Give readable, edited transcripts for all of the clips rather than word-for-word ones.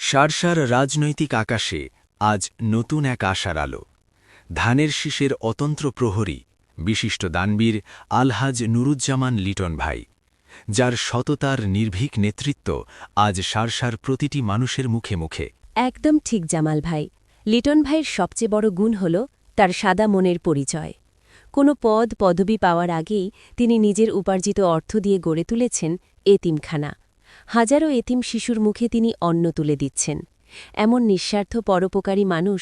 সারসার রাজনৈতিক আকাশে আজ নতুন এক আশার আলো। ধানের শীষের অতন্ত্র প্রহরী বিশিষ্ট দানবীর আলহাজ নুরুজ্জামান লিটন ভাই, যার সততার নির্ভীক নেতৃত্ব আজ সারসার প্রতিটি মানুষের মুখে মুখে। একদম ঠিক জামাল ভাই। লিটন ভাইয়ের সবচেয়ে বড় গুণ হল তার সাদা মনের পরিচয়। কোনো পদবি পাওয়ার আগেই তিনি নিজের উপার্জিত অর্থ দিয়ে গড়ে তুলেছেন এতিমখানা। হাজারো এতিম শিশুর মুখে তিনি অন্ন তুলে দিচ্ছেন। এমন নিঃস্বার্থ পরোপকারী মানুষ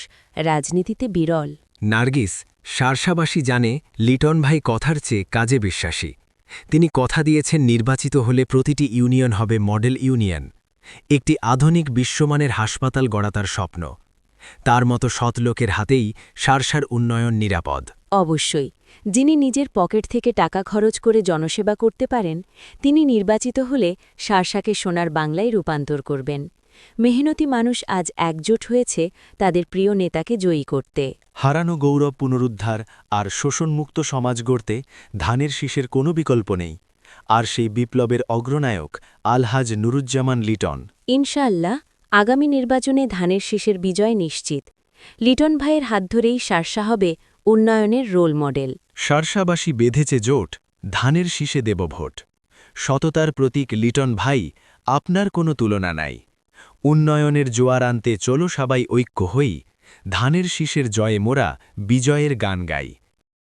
রাজনীতিতে বিরল। নার্গিস, সারসাবাসী জানে লিটন ভাই কথার চেয়ে কাজে বিশ্বাসী। তিনি কথা দিয়েছেন নির্বাচিত হলে প্রতিটি ইউনিয়ন হবে মডেল ইউনিয়ন, একটি আধুনিক বিশ্বমানের হাসপাতাল গড়া তার স্বপ্ন। তার মতো সৎলোকের হাতেই সারসার উন্নয়ন নিরাপদ। অবশ্যই, যিনি নিজের পকেট থেকে টাকা খরচ করে জনসেবা করতে পারেন, তিনি নির্বাচিত হলে সারসাকে সোনার বাংলায় রূপান্তর করবেন। মেহনতি মানুষ আজ একজোট হয়েছে তাদের প্রিয় নেতাকে জয়ী করতে। হারানো গৌরব পুনরুদ্ধার আর শোষণমুক্ত সমাজ গড়তে ধানের শীষের কোনো বিকল্প নেই। আর সেই বিপ্লবের অগ্রনায়ক আলহাজ নুরুজ্জামান লিটন। ইনশাআল্লাহ, আগামী নির্বাচনে ধানের শীষের বিজয় নিশ্চিত। লিটন ভাইয়ের হাত ধরেই সারসা হবে উন্নয়নের রোল মডেল। সারসাবাসী বেঁধেছে জোট, ধানের শীষে দেব ভোট। সততার প্রতীক লিটন ভাই, আপনার কোনো তুলনা নাই। উন্নয়নের জোয়ার আনতে চলো সবাই ঐক্য হই, ধানের শীষের জয়ে মোরা বিজয়ের গান গাই।